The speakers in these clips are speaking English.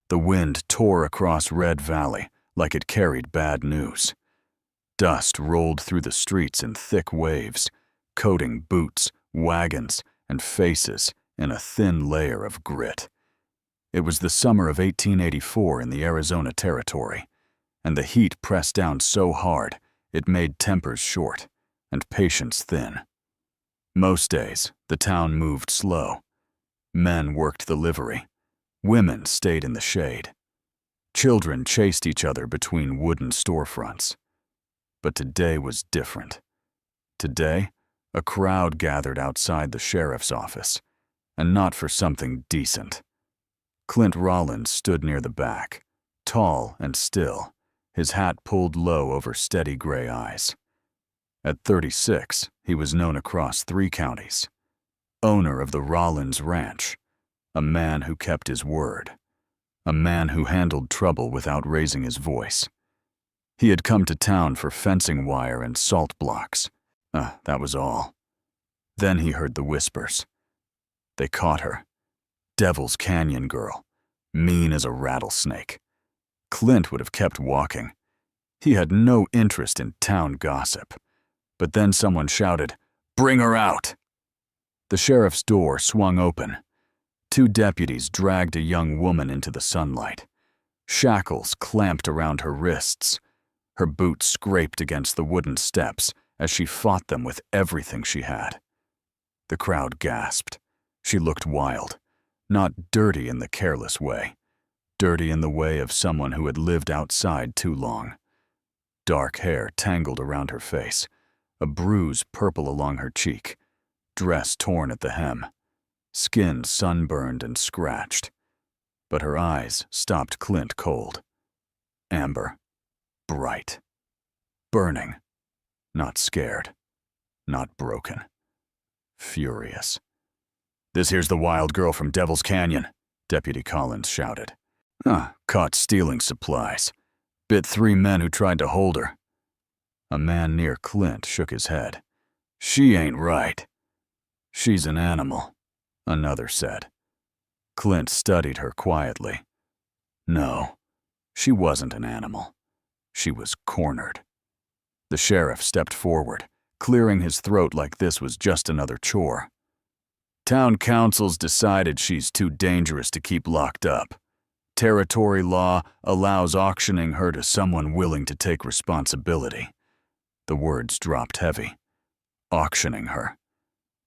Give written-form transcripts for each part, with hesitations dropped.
The wind tore across Red Valley like it carried bad news. Dust rolled through the streets in thick waves, coating boots, wagons, and faces in a thin layer of grit. It was the summer of 1884 in the Arizona Territory, and the heat pressed down so hard it made tempers short and patience thin. Most days, the town moved slow. Men worked the livery. Women stayed in the shade. Children chased each other between wooden storefronts. But today was different. Today, a crowd gathered outside the sheriff's office, and not for something decent. Clint Rollins stood near the back, tall and still, his hat pulled low over steady gray eyes. At 36, he was known across 3 counties. Owner of the Rollins Ranch, a man who kept his word, a man who handled trouble without raising his voice. He had come to town for fencing wire and salt blocks. That was all. Then he heard the whispers. They caught her. Devil's Canyon girl, mean as a rattlesnake. Clint would have kept walking. He had no interest in town gossip. But then someone shouted, "Bring her out!" The sheriff's door swung open. 2 deputies dragged a young woman into the sunlight. Shackles clamped around her wrists. Her boots scraped against the wooden steps as she fought them with everything she had. The crowd gasped. She looked wild, not dirty in the careless way, dirty in the way of someone who had lived outside too long. Dark hair tangled around her face, a bruise purple along her cheek, dress torn at the hem, skin sunburned and scratched. But her eyes stopped Clint cold. Amber. Bright. Burning. Not scared. Not broken. Furious. "This here's the wild girl from Devil's Canyon," Deputy Collins shouted. Caught stealing supplies. Bit 3 men who tried to hold her." A man near Clint shook his head. "She ain't right." "She's an animal," another said. Clint studied her quietly. No, she wasn't an animal. She was cornered. The sheriff stepped forward, clearing his throat like this was just another chore. "Town council's decided she's too dangerous to keep locked up. Territory law allows auctioning her to someone willing to take responsibility." The words dropped heavy. Auctioning her.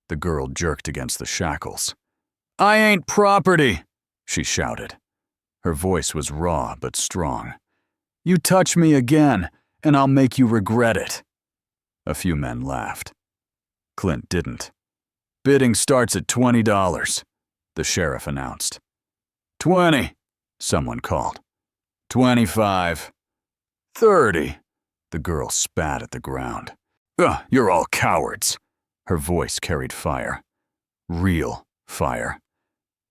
The girl jerked against the shackles. "I ain't property," she shouted. Her voice was raw but strong. "You touch me again, and I'll make you regret it." A few men laughed. Clint didn't. "Bidding starts at $20, the sheriff announced. "20, someone called. 25. 30, the girl spat at the ground. You're all cowards." Her voice carried fire. Real fire.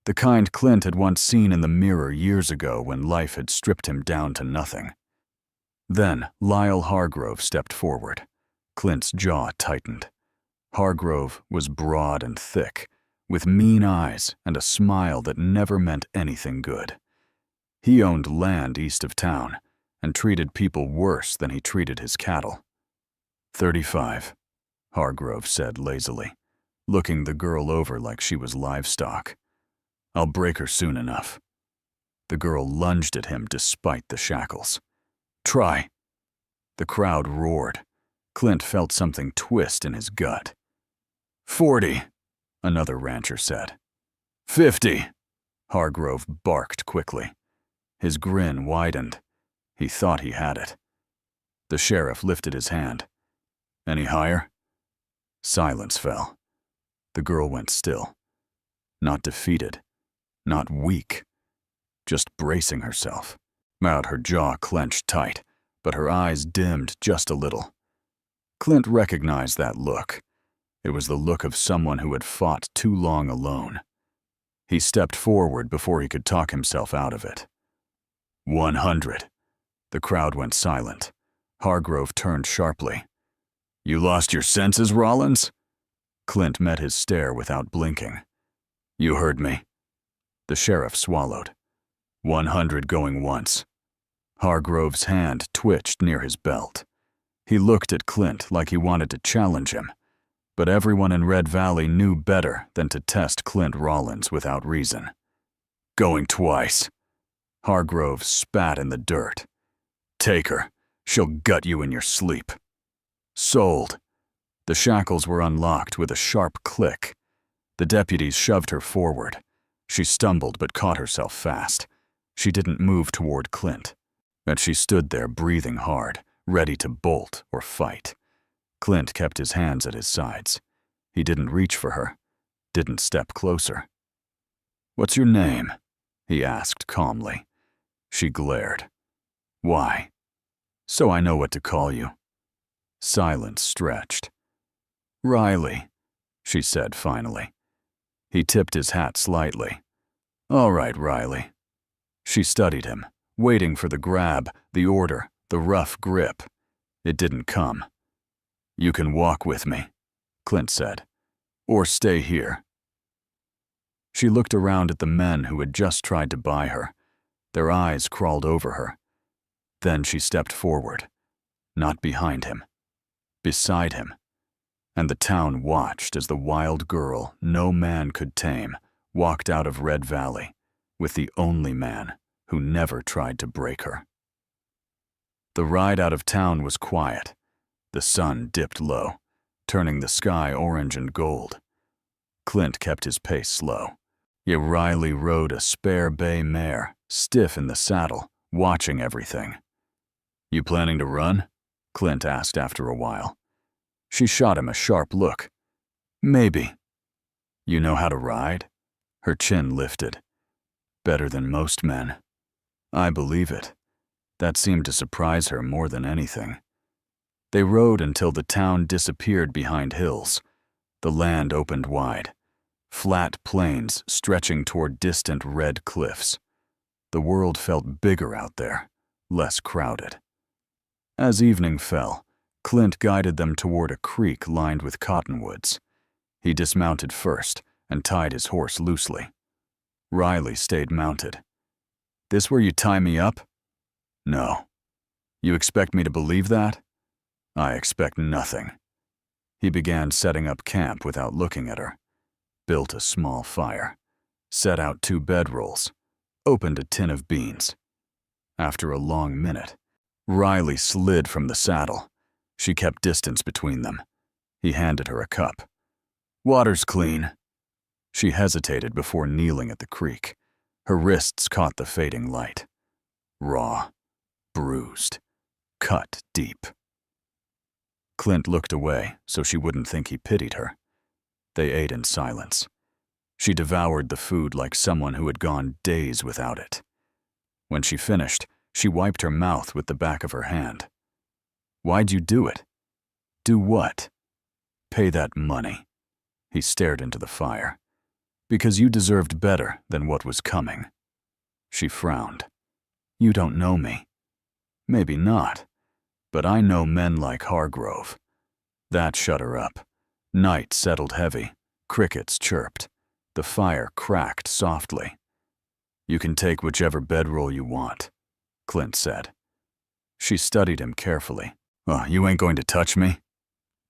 The kind Clint had once seen in the mirror years ago when life had stripped him down to nothing. Then Lyle Hargrove stepped forward. Clint's jaw tightened. Hargrove was broad and thick, with mean eyes and a smile that never meant anything good. He owned land east of town and treated people worse than he treated his cattle. 35, Hargrove said lazily, looking the girl over like she was livestock. "I'll break her soon enough." The girl lunged at him despite the shackles. "Try." The crowd roared. Clint felt something twist in his gut. 40, another rancher said. 50, Hargrove barked quickly. His grin widened. He thought he had it. The sheriff lifted his hand. "Any higher?" Silence fell. The girl went still. Not defeated. Not weak. Just bracing herself. Her jaw clenched tight, but her eyes dimmed just a little. Clint recognized that look. It was the look of someone who had fought too long alone. He stepped forward before he could talk himself out of it. 100. The crowd went silent. Hargrove turned sharply. "You lost your senses, Rollins?" Clint met his stare without blinking. "You heard me." The sheriff swallowed. 100 going once. Hargrove's hand twitched near his belt. He looked at Clint like he wanted to challenge him, but everyone in Red Valley knew better than to test Clint Rollins without reason. Going twice. Hargrove spat in the dirt. Take her. She'll gut you in your sleep. Sold. The shackles were unlocked with a sharp click. The deputies shoved her forward. She stumbled but caught herself fast. She didn't move toward Clint, and she stood there breathing hard, ready to bolt or fight. Clint kept his hands at his sides. He didn't reach for her, didn't step closer. "What's your name?" he asked calmly. She glared. "Why?" "So I know what to call you." Silence stretched. "Riley," she said finally. He tipped his hat slightly. "All right, Riley." She studied him, waiting for the grab, the order, the rough grip. It didn't come. "You can walk with me," Clint said, "or stay here." She looked around at the men who had just tried to buy her. Their eyes crawled over her. Then she stepped forward, not behind him, beside him. And the town watched as the wild girl no man could tame walked out of Red Valley with the only man who never tried to break her. The ride out of town was quiet. The sun dipped low, turning the sky orange and gold. Clint kept his pace slow. Yet Riley rode a spare bay mare, stiff in the saddle, watching everything. "You planning to run?" Clint asked after a while. She shot him a sharp look. "Maybe." "You know how to ride?" Her chin lifted. "Better than most men." "I believe it." That seemed to surprise her more than anything. They rode until the town disappeared behind hills. The land opened wide. Flat plains stretching toward distant red cliffs. The world felt bigger out there, less crowded. As evening fell, Clint guided them toward a creek lined with cottonwoods. He dismounted first and tied his horse loosely. Riley stayed mounted. "This where you tie me up?" "No." "You expect me to believe that?" "I expect nothing." He began setting up camp without looking at her. Built a small fire, set out 2 bedrolls, opened a tin of beans. After a long minute, Riley slid from the saddle. She kept distance between them. He handed her a cup. "Water's clean." She hesitated before kneeling at the creek. Her wrists caught the fading light. Raw, bruised, cut deep. Clint looked away so she wouldn't think he pitied her. They ate in silence. She devoured the food like someone who had gone days without it. When she finished, she wiped her mouth with the back of her hand. "Why'd you do it?" "Do what?" "Pay that money." He stared into the fire. "Because you deserved better than what was coming." She frowned. "You don't know me." "Maybe not, but I know men like Hargrove." That shut her up. Night settled heavy. Crickets chirped. The fire cracked softly. "You can take whichever bedroll you want," Clint said. She studied him carefully. You ain't going to touch me?"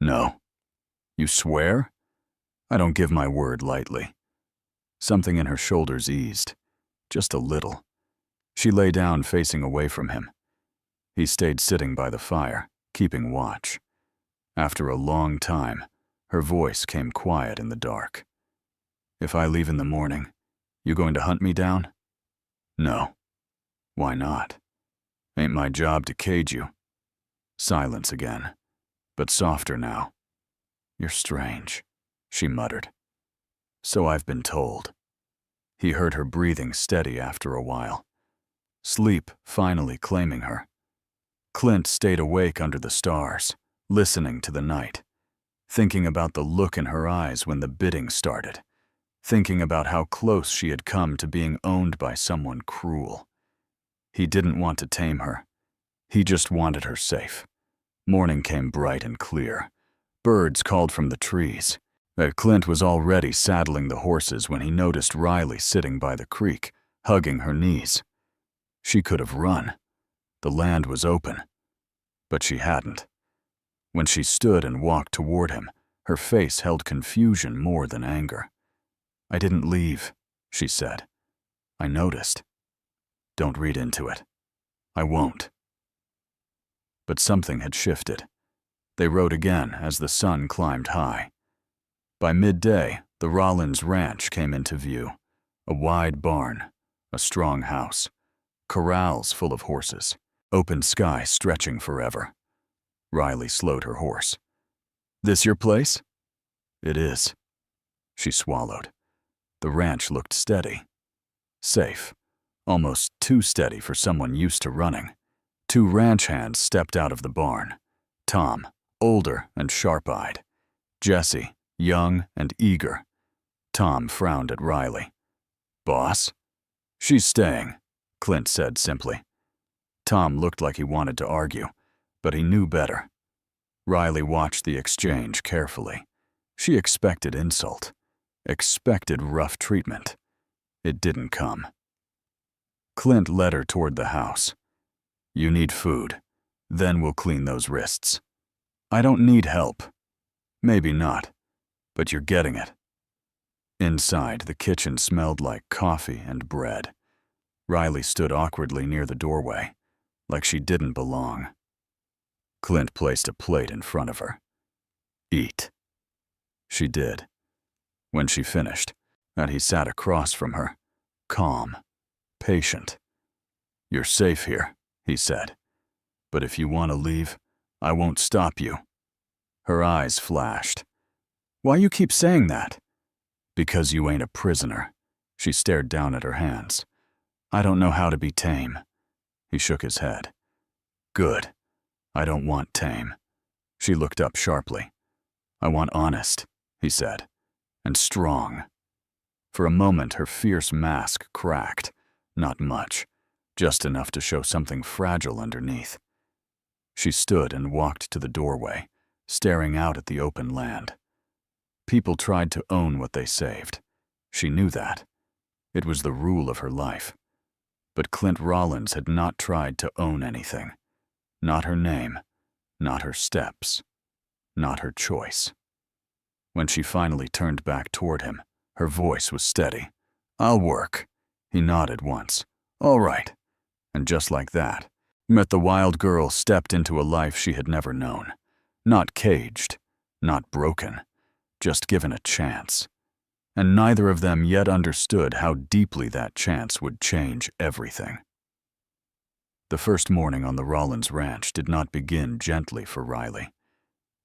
"No." "You swear?" "I don't give my word lightly." Something in her shoulders eased. Just a little. She lay down facing away from him. He stayed sitting by the fire, keeping watch. After a long time, her voice came quiet in the dark. "If I leave in the morning, you going to hunt me down?" "No." "Why not?" "Ain't my job to cage you." Silence again, but softer now. "You're strange," she muttered. "So I've been told." He heard her breathing steady after a while. Sleep finally claiming her. Clint stayed awake under the stars, listening to the night, thinking about the look in her eyes when the bidding started, thinking about how close she had come to being owned by someone cruel. He didn't want to tame her. He just wanted her safe. Morning came bright and clear. Birds called from the trees. Clint was already saddling the horses when he noticed Riley sitting by the creek, hugging her knees. She could have run. The land was open. But she hadn't. When she stood and walked toward him, her face held confusion more than anger. "I didn't leave," she said. "I noticed." "Don't read into it." "I won't." But something had shifted. They rode again as the sun climbed high. By midday, the Rollins Ranch came into view. A wide barn, a strong house, corrals full of horses, open sky stretching forever. Riley slowed her horse. "This your place?" "It is." She swallowed. The ranch looked steady. Safe. Almost too steady for someone used to running. Two ranch hands stepped out of the barn. Tom, older and sharp-eyed. Jesse, young and eager. Tom frowned at Riley. "Boss?" "She's staying," Clint said simply. Tom looked like he wanted to argue, but he knew better. Riley watched the exchange carefully. She expected insult, expected rough treatment. It didn't come. Clint led her toward the house. "You need food. Then we'll clean those wrists." "I don't need help." "Maybe not, but you're getting it." Inside, the kitchen smelled like coffee and bread. Riley stood awkwardly near the doorway, like she didn't belong. Clint placed a plate in front of her. "Eat." She did. When she finished, and he sat across from her, calm, patient. "You're safe here," he said. "But if you want to leave, I won't stop you." Her eyes flashed. "Why you keep saying that?" "Because you ain't a prisoner." She stared down at her hands. "I don't know how to be tame." He shook his head. "Good. I don't want tame." She looked up sharply. "I want honest," he said, "and strong." For a moment, her fierce mask cracked. Not much, just enough to show something fragile underneath. She stood and walked to the doorway, staring out at the open land. People tried to own what they saved. She knew that. It was the rule of her life. But Clint Rollins had not tried to own anything. Not her name, not her steps, not her choice. When she finally turned back toward him, her voice was steady. "I'll work." He nodded once. "All right." And just like that, the wild girl stepped into a life she had never known. Not caged, not broken, just given a chance. And neither of them yet understood how deeply that chance would change everything. The first morning on the Rollins Ranch did not begin gently for Riley.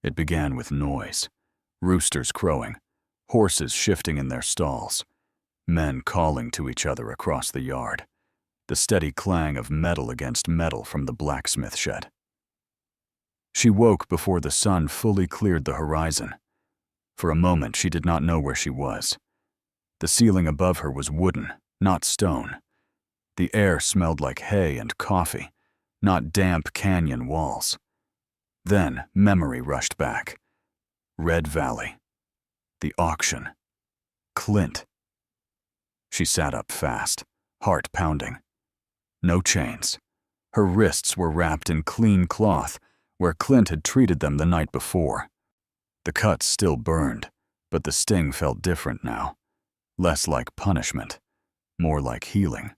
It began with noise. Roosters crowing, horses shifting in their stalls, men calling to each other across the yard, the steady clang of metal against metal from the blacksmith shed. She woke before the sun fully cleared the horizon. For a moment, she did not know where she was. The ceiling above her was wooden, not stone. The air smelled like hay and coffee, not damp canyon walls. Then memory rushed back. Red Valley. The auction. Clint. She sat up fast, heart pounding. No chains. Her wrists were wrapped in clean cloth, where Clint had treated them the night before. The cuts still burned, but the sting felt different now. Less like punishment, more like healing.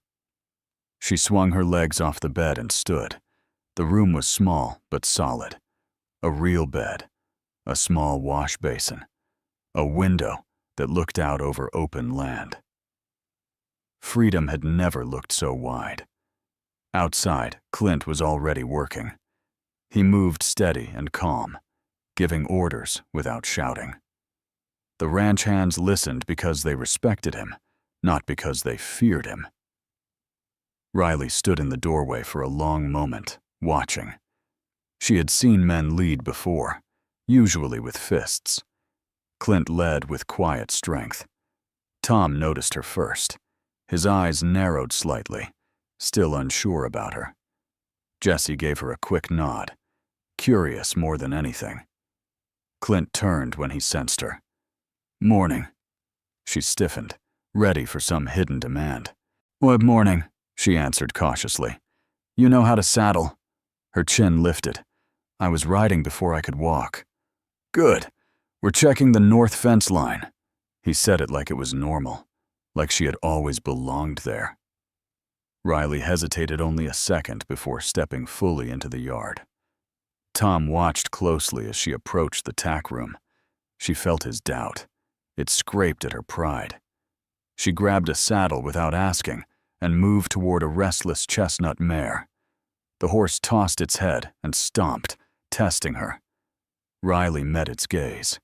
She swung her legs off the bed and stood. The room was small but solid. A real bed, a small wash basin, a window that looked out over open land. Freedom had never looked so wide. Outside, Clint was already working. He moved steady and calm, giving orders without shouting. The ranch hands listened because they respected him, not because they feared him. Riley stood in the doorway for a long moment, watching. She had seen men lead before, usually with fists. Clint led with quiet strength. Tom noticed her first. His eyes narrowed slightly, still unsure about her. Jesse gave her a quick nod, curious more than anything. Clint turned when he sensed her. "Morning." She stiffened, ready for some hidden demand. "What morning?" she answered cautiously. You know how to saddle. Her chin lifted. I was riding before I could walk. Good. We're checking the north fence line. He said it like it was normal, like she had always belonged there. Riley hesitated only a second before stepping fully into the yard. Tom watched closely as she approached the tack room. She felt his doubt. It scraped at her pride. She grabbed a saddle without asking and moved toward a restless chestnut mare. The horse tossed its head and stomped, testing her. Riley met its gaze.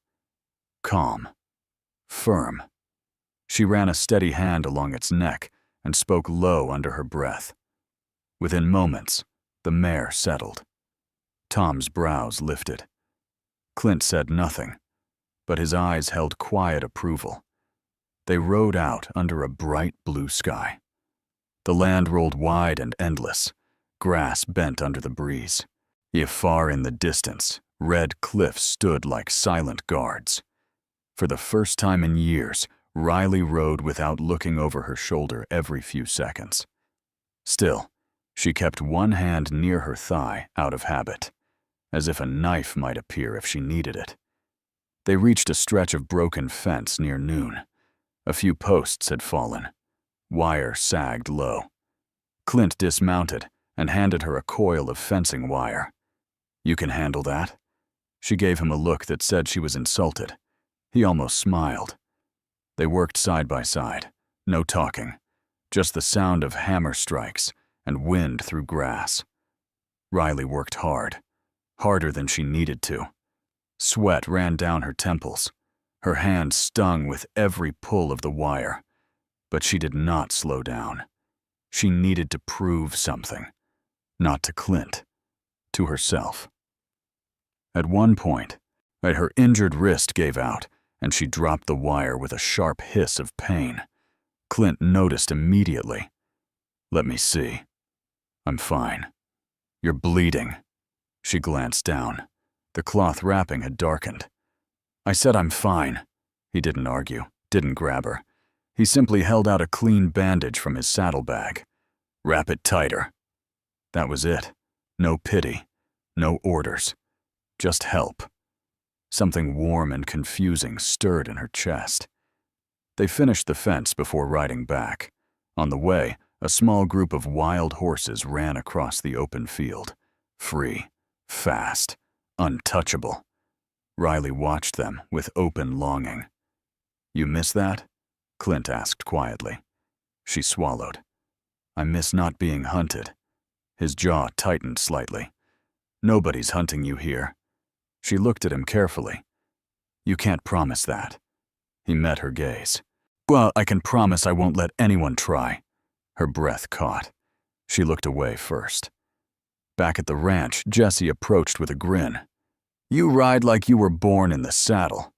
Calm. Firm. She ran a steady hand along its neck and spoke low under her breath. Within moments, the mare settled. Tom's brows lifted. Clint said nothing, but his eyes held quiet approval. They rode out under a bright blue sky. The land rolled wide and endless, grass bent under the breeze. Yet far in the distance, red cliffs stood like silent guards. For the first time in years, Riley rode without looking over her shoulder every few seconds. Still, she kept one hand near her thigh out of habit, as if a knife might appear if she needed it. They reached a stretch of broken fence near noon. A few posts had fallen. Wire sagged low. Clint dismounted and handed her a coil of fencing wire. You can handle that? She gave him a look that said she was insulted. He almost smiled. They worked side by side, no talking, just the sound of hammer strikes and wind through grass. Riley worked hard, harder than she needed to. Sweat ran down her temples. Her hands stung with every pull of the wire. But she did not slow down. She needed to prove something. Not to Clint. To herself. At one point, her injured wrist gave out, and she dropped the wire with a sharp hiss of pain. Clint noticed immediately. Let me see. I'm fine. You're bleeding. She glanced down. The cloth wrapping had darkened. I said I'm fine. He didn't argue, didn't grab her. He simply held out a clean bandage from his saddlebag. Wrap it tighter. That was it. No pity. No orders. Just help. Something warm and confusing stirred in her chest. They finished the fence before riding back. On the way, a small group of wild horses ran across the open field. Free, fast, untouchable. Riley watched them with open longing. You miss that? Clint asked quietly. She swallowed. I miss not being hunted. His jaw tightened slightly. Nobody's hunting you here. She looked at him carefully. You can't promise that. He met her gaze. Well, I can promise I won't let anyone try. Her breath caught. She looked away first. Back at the ranch, Jesse approached with a grin. You ride like you were born in the saddle.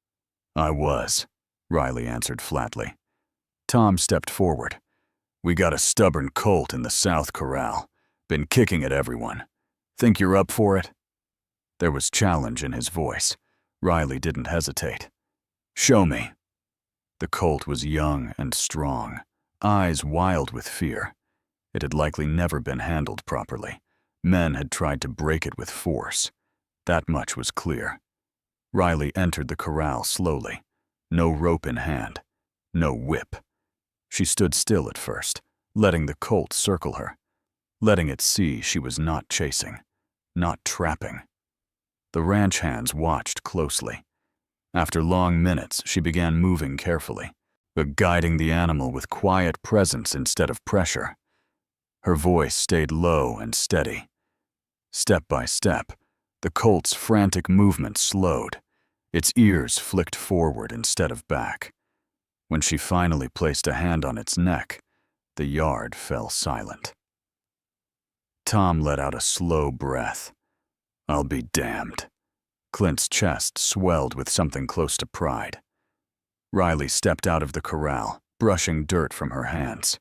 I was, Riley answered flatly. Tom stepped forward. We got a stubborn colt in the South Corral. Been kicking at everyone. Think you're up for it? There was challenge in his voice. Riley didn't hesitate. Show me. The colt was young and strong, eyes wild with fear. It had likely never been handled properly. Men had tried to break it with force. That much was clear. Riley entered the corral slowly. No rope in hand. No whip. She stood still at first, letting the colt circle her, letting it see she was not chasing, not trapping. The ranch hands watched closely. After long minutes, she began moving carefully, but guiding the animal with quiet presence instead of pressure. Her voice stayed low and steady. Step by step, the colt's frantic movement slowed. Its ears flicked forward instead of back. When she finally placed a hand on its neck, the yard fell silent. Tom let out a slow breath. I'll be damned. Clint's chest swelled with something close to pride. Riley stepped out of the corral, brushing dirt from her hands.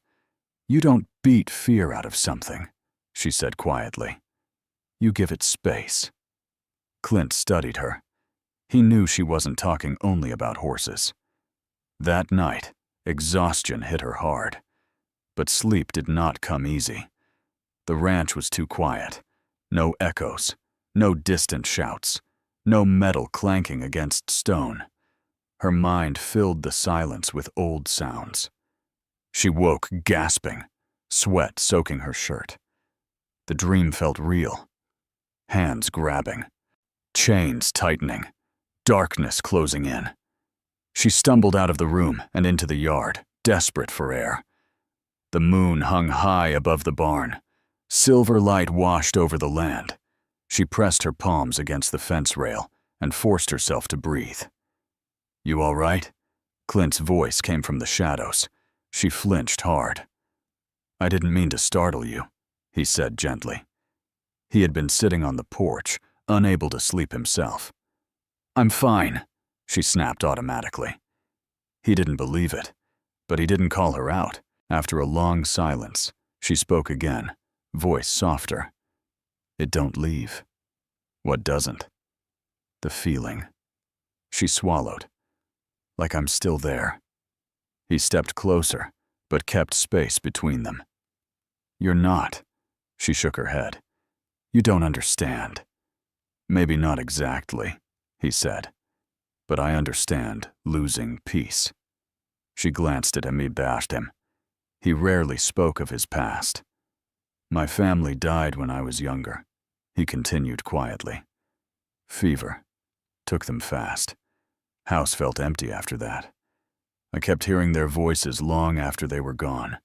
You don't beat fear out of something, she said quietly. You give it space. Clint studied her. He knew she wasn't talking only about horses. That night, exhaustion hit her hard. But sleep did not come easy. The ranch was too quiet. No echoes, no distant shouts, no metal clanking against stone. Her mind filled the silence with old sounds. She woke gasping, sweat soaking her shirt. The dream felt real. Hands grabbing, chains tightening, darkness closing in. She stumbled out of the room and into the yard, desperate for air. The moon hung high above the barn. Silver light washed over the land. She pressed her palms against the fence rail and forced herself to breathe. "You all right?" Clint's voice came from the shadows. She flinched hard. "I didn't mean to startle you," he said gently. He had been sitting on the porch, unable to sleep himself. "I'm fine," she snapped automatically. He didn't believe it, but he didn't call her out. After a long silence, she spoke again, voice softer. "It don't leave." "What doesn't?" "The feeling." She swallowed. "Like I'm still there." He stepped closer, but kept space between them. "You're not." She shook her head. "You don't understand." "Maybe not exactly," he said. "But I understand losing peace." She glanced at him. He bashed him. He rarely spoke of his past. "My family died when I was younger," he continued quietly. "Fever. Took them fast. House felt empty after that. I kept hearing their voices long after they were gone."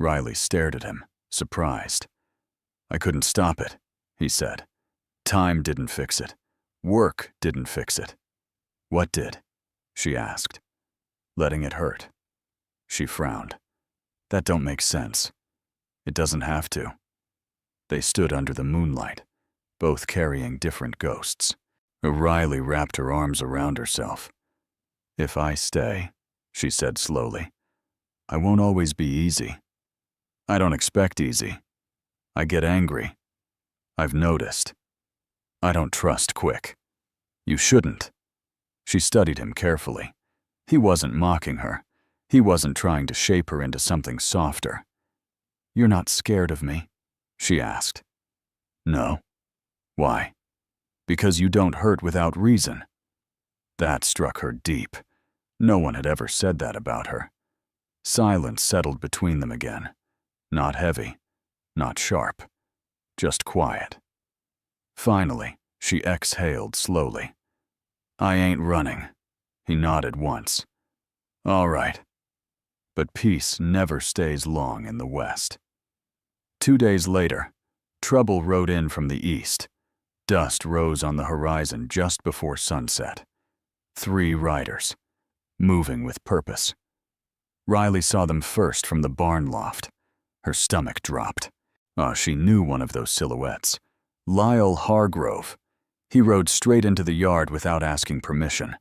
Riley stared at him, surprised. "I couldn't stop it," he said. "Time didn't fix it. Work didn't fix it." "What did?" she asked. "Letting it hurt." She frowned. "That don't make sense." "It doesn't have to." They stood under the moonlight, both carrying different ghosts. Riley wrapped her arms around herself. "If I stay," she said slowly, "I won't always be easy. I don't expect easy. I get angry. I've noticed. I don't trust quick." "You shouldn't." She studied him carefully. He wasn't mocking her. He wasn't trying to shape her into something softer. "You're not scared of me?" she asked. "No." "Why?" "Because you don't hurt without reason." That struck her deep. No one had ever said that about her. Silence settled between them again. Not heavy, not sharp, just quiet. Finally, she exhaled slowly. "I ain't running." He nodded once. "All right." But peace never stays long in the West. 2 days later, trouble rode in from the east. Dust rose on the horizon just before sunset. 3 riders, moving with purpose. Riley saw them first from the barn loft. Her stomach dropped. She knew one of those silhouettes. Lyle Hargrove. He rode straight into the yard without asking permission.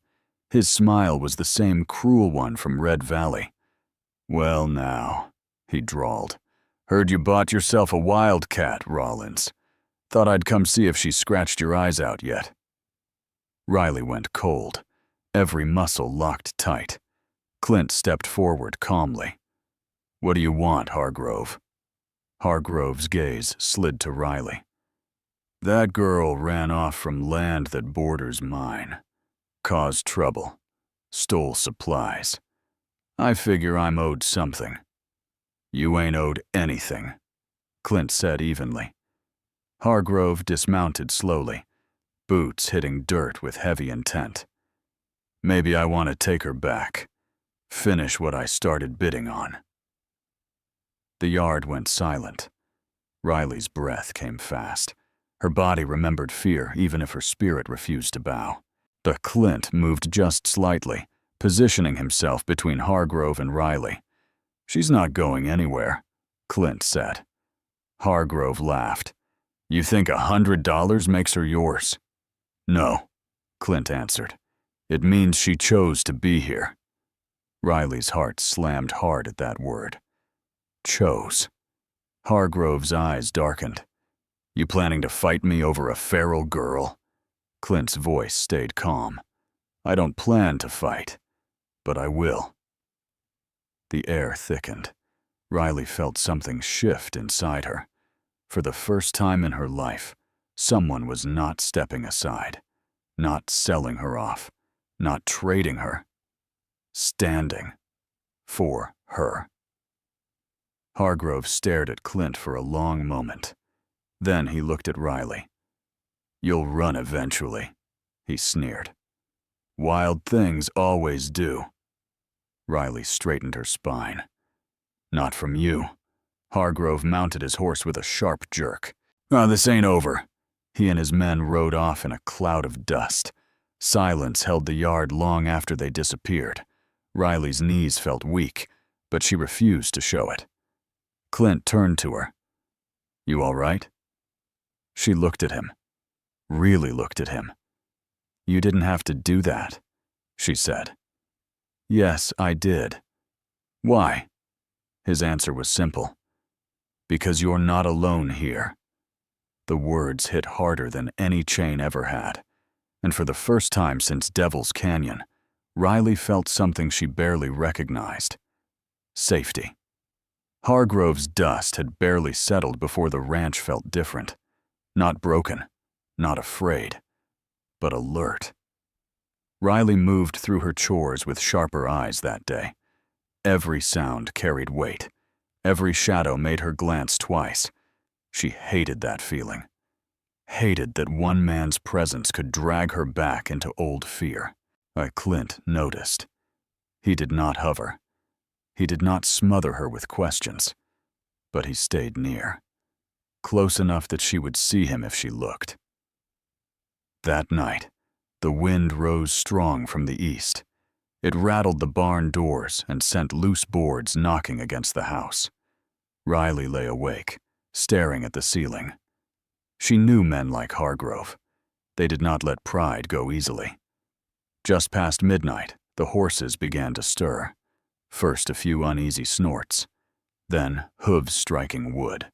His smile was the same cruel one from Red Valley. "Well now," he drawled. "Heard you bought yourself a wildcat, Rollins. Thought I'd come see if she scratched your eyes out yet." Riley went cold, every muscle locked tight. Clint stepped forward calmly. "What do you want, Hargrove?" Hargrove's gaze slid to Riley. "That girl ran off from land that borders mine. Caused trouble. Stole supplies. I figure I'm owed something." "You ain't owed anything," Clint said evenly. Hargrove dismounted slowly, boots hitting dirt with heavy intent. "Maybe I want to take her back. Finish what I started bidding on." The yard went silent. Riley's breath came fast. Her body remembered fear even if her spirit refused to bow. The Clint moved just slightly, positioning himself between Hargrove and Riley. "She's not going anywhere," Clint said. Hargrove laughed. "You think $100 makes her yours?" "No," Clint answered. "It means she chose to be here." Riley's heart slammed hard at that word. Chose. Hargrove's eyes darkened. "You planning to fight me over a feral girl?" Clint's voice stayed calm. "I don't plan to fight, but I will." The air thickened. Riley felt something shift inside her. For the first time in her life, someone was not stepping aside, not selling her off, not trading her, standing for her. Hargrove stared at Clint for a long moment. Then he looked at Riley. "You'll run eventually," he sneered. "Wild things always do." Riley straightened her spine. "Not from you." Hargrove mounted his horse with a sharp jerk. This ain't over." He and his men rode off in a cloud of dust. Silence held the yard long after they disappeared. Riley's knees felt weak, but she refused to show it. Clint turned to her. "You all right?" She looked at him. Really looked at him. "You didn't have to do that," she said. "Yes, I did." "Why?" His answer was simple. "Because you're not alone here." The words hit harder than any chain ever had, and for the first time since Devil's Canyon, Riley felt something she barely recognized. Safety. Hargrove's dust had barely settled before the ranch felt different. Not broken, not afraid, but alert. Riley moved through her chores with sharper eyes that day. Every sound carried weight. Every shadow made her glance twice. She hated that feeling. Hated that one man's presence could drag her back into old fear. Clint noticed. He did not hover. He did not smother her with questions. But he stayed near. Close enough that she would see him if she looked. That night, the wind rose strong from the east. It rattled the barn doors and sent loose boards knocking against the house. Riley lay awake, staring at the ceiling. She knew men like Hargrove. They did not let pride go easily. Just past midnight, the horses began to stir. First a few uneasy snorts, then hooves striking wood.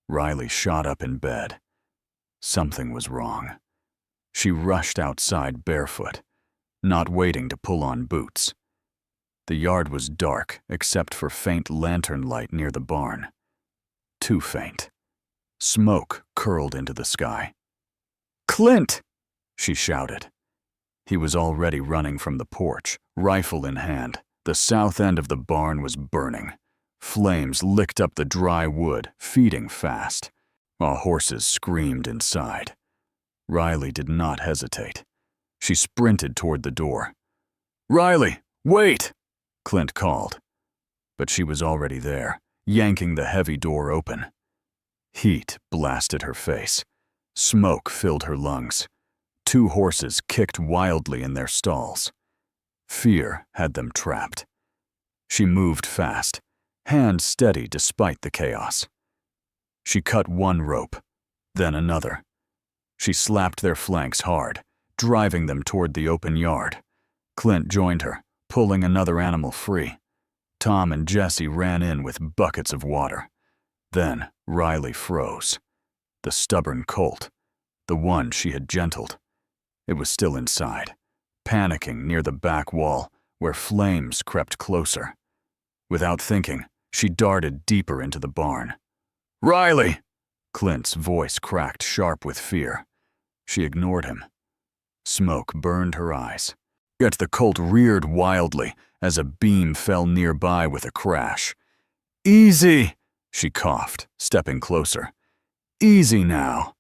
Riley shot up in bed. Something was wrong. She rushed outside barefoot, not waiting to pull on boots. The yard was dark except for faint lantern light near the barn. Too faint. Smoke curled into the sky. "Clint!" she shouted. He was already running from the porch, rifle in hand. The south end of the barn was burning. Flames licked up the dry wood, feeding fast, while horses screamed inside. Riley did not hesitate. She sprinted toward the door. "Riley, wait!" Clint called. But she was already there, yanking the heavy door open. Heat blasted her face. Smoke filled her lungs. Two horses kicked wildly in their stalls. Fear had them trapped. She moved fast, hands steady despite the chaos. She cut one rope, then another. She slapped their flanks hard, driving them toward the open yard. Clint joined her, pulling another animal free. Tom and Jesse ran in with buckets of water. Then Riley froze. The stubborn colt, the one she had gentled. It was still inside, panicking near the back wall where flames crept closer. Without thinking, she darted deeper into the barn. "Riley!" Clint's voice cracked sharp with fear. She ignored him. Smoke burned her eyes. Yet the colt reared wildly as a beam fell nearby with a crash. "Easy!" she coughed, stepping closer. "Easy now."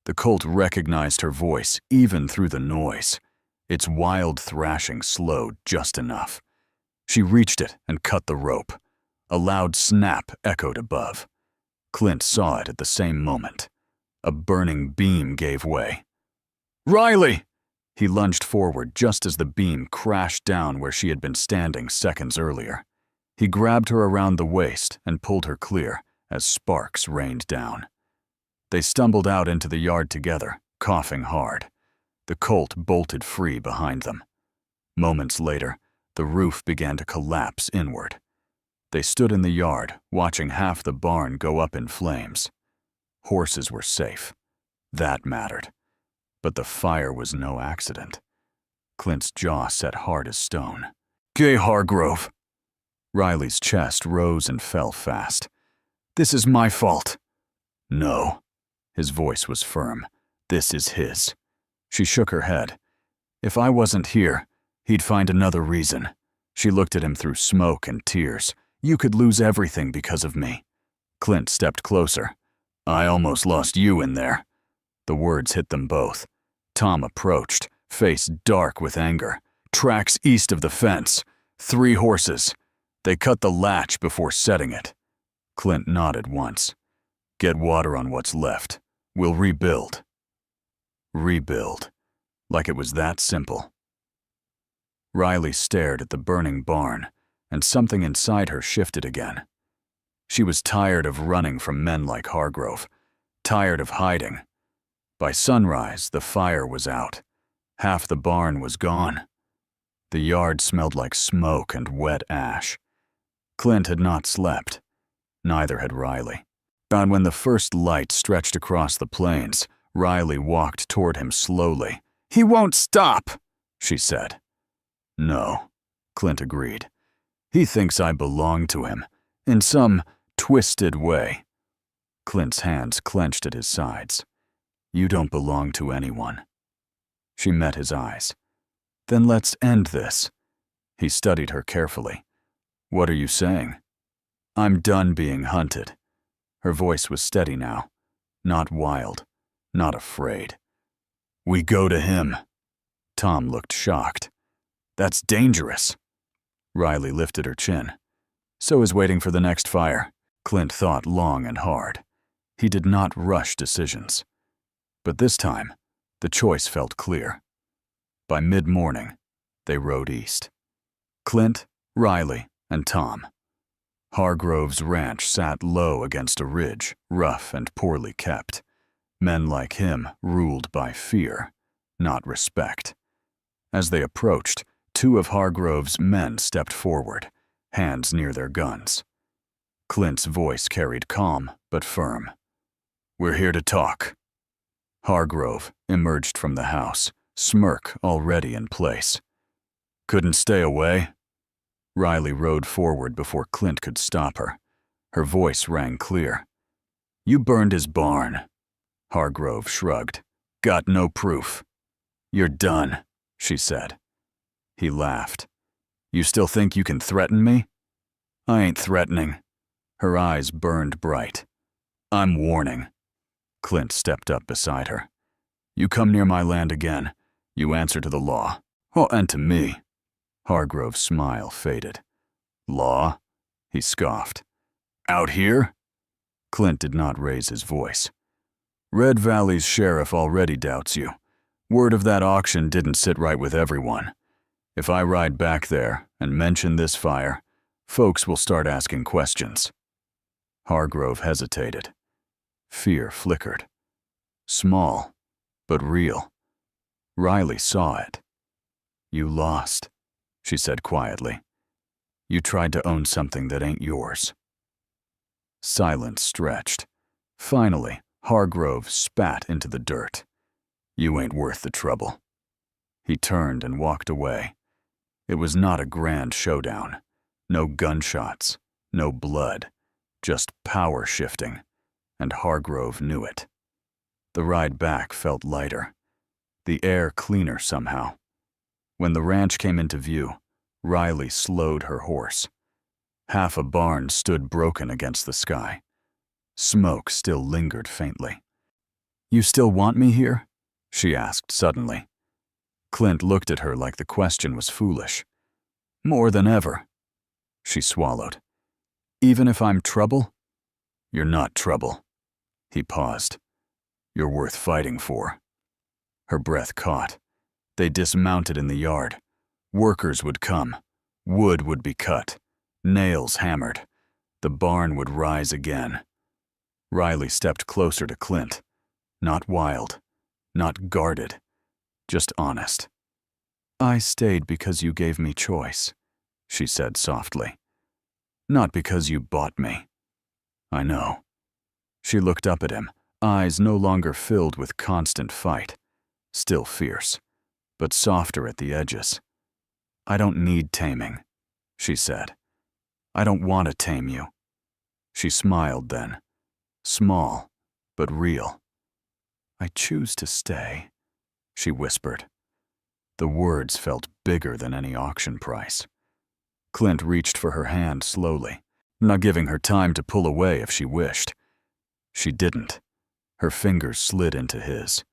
The colt recognized her voice even through the noise. Its wild thrashing slowed just enough. She reached it and cut the rope. A loud snap echoed above. Clint saw it at the same moment. A burning beam gave way. "Riley!" He lunged forward just as the beam crashed down where she had been standing seconds earlier. He grabbed her around the waist and pulled her clear as sparks rained down. They stumbled out into the yard together, coughing hard. The colt bolted free behind them. Moments later, the roof began to collapse inward. They stood in the yard, watching half the barn go up in flames. Horses were safe. That mattered. But the fire was no accident. Clint's jaw set hard as stone. "Gay Hargrove." Riley's chest rose and fell fast. "This is my fault." "No." His voice was firm. "This is his." She shook her head. "If I wasn't here, he'd find another reason." She looked at him through smoke and tears. "You could lose everything because of me." Clint stepped closer. "I almost lost you in there." The words hit them both. Tom approached, face dark with anger. "Tracks east of the fence. 3 horses. They cut the latch before setting it." Clint nodded once. "Get water on what's left. We'll rebuild." Rebuild. Like it was that simple. Riley stared at the burning barn, and something inside her shifted again. She was tired of running from men like Hargrove, tired of hiding. By sunrise, the fire was out. Half the barn was gone. The yard smelled like smoke and wet ash. Clint had not slept. Neither had Riley. And when the first light stretched across the plains, Riley walked toward him slowly. "He won't stop," she said. "No," Clint agreed. "He thinks I belong to him, in some twisted way." Clint's hands clenched at his sides. "You don't belong to anyone." She met his eyes. "Then let's end this." He studied her carefully. "What are you saying?" "I'm done being hunted." Her voice was steady now, not wild, not afraid. "We go to him." Tom looked shocked. "That's dangerous." Riley lifted her chin. "So is waiting for the next fire." Clint thought long and hard. He did not rush decisions. But this time, the choice felt clear. By mid-morning, they rode east. Clint, Riley, and Tom. Hargrove's ranch sat low against a ridge, rough and poorly kept. Men like him ruled by fear, not respect. As they approached, 2 of Hargrove's men stepped forward, hands near their guns. Clint's voice carried calm but firm. "We're here to talk." Hargrove emerged from the house, smirk already in place. "Couldn't stay away?" Riley rode forward before Clint could stop her. Her voice rang clear. "You burned his barn." Hargrove shrugged. "Got no proof." "You're done," she said. He laughed. "You still think you can threaten me?" "I ain't threatening." Her eyes burned bright. "I'm warning." Clint stepped up beside her. "You come near my land again, you answer to the law. Oh, and to me." Hargrove's smile faded. "Law?" he scoffed. "Out here?" Clint did not raise his voice. "Red Valley's sheriff already doubts you. Word of that auction didn't sit right with everyone. If I ride back there and mention this fire, folks will start asking questions." Hargrove hesitated. Fear flickered. Small, but real. Riley saw it. "You lost," she said quietly. "You tried to own something that ain't yours." Silence stretched. Finally, Hargrove spat into the dirt. "You ain't worth the trouble." He turned and walked away. It was not a grand showdown. No gunshots, no blood, just power shifting, and Hargrove knew it. The ride back felt lighter, the air cleaner somehow. When the ranch came into view, Riley slowed her horse. Half a barn stood broken against the sky. Smoke still lingered faintly. "You still want me here?" she asked suddenly. Clint looked at her like the question was foolish. "More than ever." She swallowed. "Even if I'm trouble?" "You're not trouble." He paused. "You're worth fighting for." Her breath caught. They dismounted in the yard. Workers would come. Wood would be cut. Nails hammered. The barn would rise again. Riley stepped closer to Clint. Not wild. Not guarded. Just honest. "I stayed because you gave me choice," she said softly. "Not because you bought me." "I know." She looked up at him, eyes no longer filled with constant fight. Still fierce, but softer at the edges. "I don't need taming," she said. I don't want to tame you." She smiled then, small but real. "I choose to stay," she whispered. The words felt bigger than any auction price. Clint reached for her hand slowly, not giving her time to pull away if she wished. She didn't. Her fingers slid into his.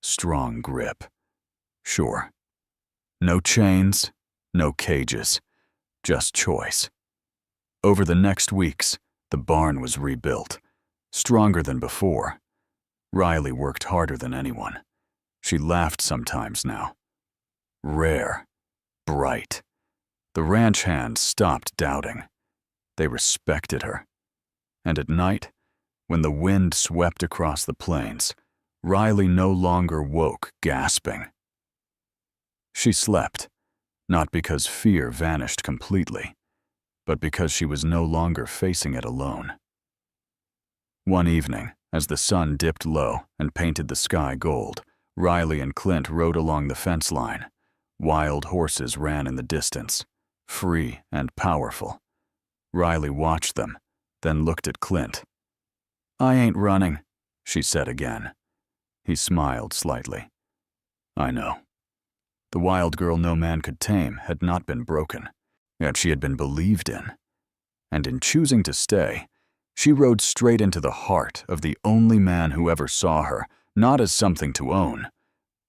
Strong grip. Sure. No chains, no cages, just choice. Over the next weeks, the barn was rebuilt, stronger than before. Riley worked harder than anyone. She laughed sometimes now. Rare. Bright. The ranch hands stopped doubting. They respected her. And at night, when the wind swept across the plains, Riley no longer woke gasping. She slept, not because fear vanished completely, but because she was no longer facing it alone. One evening, as the sun dipped low and painted the sky gold, Riley and Clint rode along the fence line. Wild horses ran in the distance, free and powerful. Riley watched them, then looked at Clint. "I ain't running," she said again. He smiled slightly. "I know." The wild girl no man could tame had not been broken, yet she had been believed in. And in choosing to stay, she rode straight into the heart of the only man who ever saw her, not as something to own,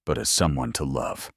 but as someone to love.